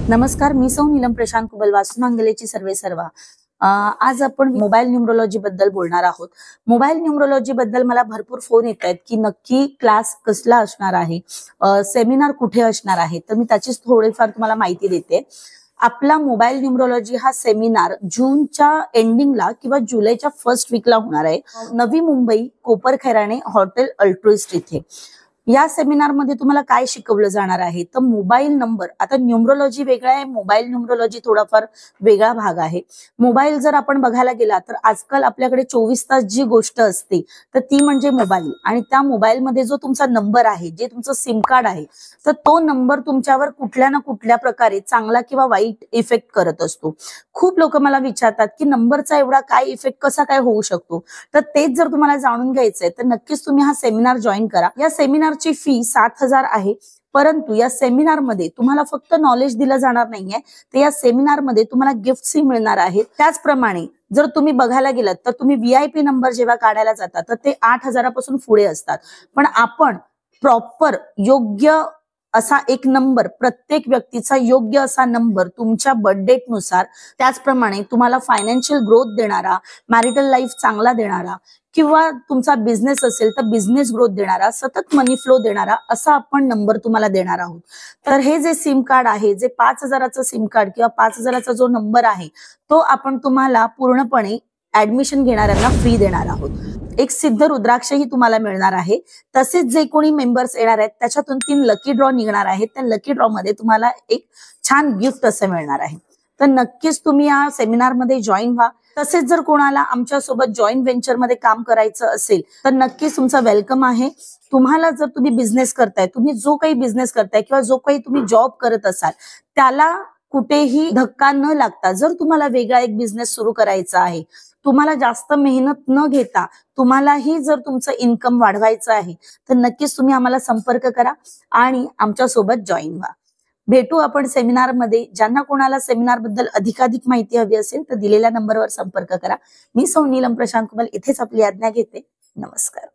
नमस्कार, मी सौ नीलम प्रशांत कुबल, वासुनांगलेची सर्वा। आज आपण मोबाईल न्यूमरोलॉजी बद्दल बोलणार आहोत। मोबाईल न्यूमरोलॉजी बद्दल मला भरपूर फोन येत आहेत की नक्की क्लास कसला असणार आहे, सेमिनार कुठे असणार आहे, तर मी त्याचीच थोडीफार तुम्हाला माहिती देते। आपला मोबाईल न्यूमरोलॉजी हा सेमिनार जूनच्या एंडिंगला किंवा जुलैच्या फर्स्ट वीकला होणार आहे, नवी मुंबई कोपरखैराणे हॉटेल अल्ट्रुइस्ट इथे। या सेमिनार मध्ये तुम्हाला काय शिकवलं जाणार आहे, तर मोबाईल नंबर, आता न्यूमरोलॉजी वेगळा आहे, मोबाईल न्यूमरोलॉजी थोडाफार वेगळा भाग आहे। मोबाईल जर आपण बघायला गेला तर आजकाल आपल्याकडे 24 तास जी गोष्ट असते तर ती म्हणजे मोबाईल, आणि त्या मोबाईल मध्ये जो तुमचा नंबर आहे, जे तुमचं सिम कार्ड आहे, तर तो नंबर तुमच्यावर कुठल्या ना कुठल्या प्रकारे चांगला किंवा वाईट इफेक्ट करत असतो। खूप लोक मला विचारतात की नंबरचा एवढा काय इफेक्ट कसा काय होऊ शकतो, तर तेच जर तुम्हाला जाणून घ्यायचंय तर नक्कीच तुम्ही हा सेमिनार जॉईन करा। या सेमिनारची फी 7,000 आहे, परंतु या सेमिनार मध्ये तुम्हाला फक्त नॉलेज दिलं जाणार नाहीये, तर या सेमिनार मध्ये तुम्हाला गिफ्ट्सही मिळणार आहेत। त्याचप्रमाणे जर तुम्ही बघायला गेलात तर तुम्ही VIP नंबर जेव्हा काढायला जाता तर ते 8,000 पासून पुढे असतात, पण आपण प्रॉपर योग्य असा एक नंबर, प्रत्येक व्यक्तीचा योग्य असा नंबर तुमच्या बर्थडेट नुसार, त्याचप्रमाणे तुम्हाला फायनान्शियल ग्रोथ देणारा, मॅरिटल लाईफ चांगला देणारा, किंवा तुमचा बिझनेस असेल तर बिझनेस ग्रोथ देणारा, सतत मनी फ्लो देणारा असा आपण नंबर तुम्हाला देणार आहोत। तर हे जे सिम कार्ड आहे, जे 5,000चं सिम कार्ड किंवा 5,000चा जो नंबर आहे, तो आपण तुम्हाला पूर्णपणे ऍडमिशन घेणाऱ्यांना फ्री देणार आहोत। एक सिद्ध रुद्राक्षही तुम्हाला मिळणार आहे। तसेच जे कोणी मेंबर्स येणार आहेत त्याच्यातून 3 लकी ड्रॉ निघणार आहेत, त्या लकी ड्रॉ मध्ये तुम्हाला एक छान गिफ्ट असं मिळणार आहे। तर नक्कीच तुम्ही या सेमिनार मध्ये जॉईन व्हा। तसेच जर कोणाला आमच्या सोबत जॉईंट व्हेंचर मध्ये काम करायचं असेल तर नक्कीच तुमचं वेलकम आहे। तुम्हाला जर तुम्ही बिझनेस करताय, तुम्ही जो काही बिझनेस करताय किंवा जो काही तुम्ही जॉब करत असाल, त्याला कुठेही धक्का न लागता जर तुम्हाला वेगळा एक बिझनेस सुरू करायचा आहे, तुम्हाला जास्त मेहनत न घेता तुम्हालाही जर तुमचं इन्कम वाढवायचं आहे, तर नक्कीच तुम्ही आम्हाला संपर्क करा आणि आमच्या सोबत जॉईन व्हा। भेटू आपण सेमिनार मध्ये। ज्यांना कोणाला सेमिनार बद्दल अधिकाधिक माहिती हवी असेल तर दिलेल्या नंबरवर संपर्क करा। मी सौ नीलम प्रशांत कुबल इथेच आपली आज्ञा घेते। नमस्कार।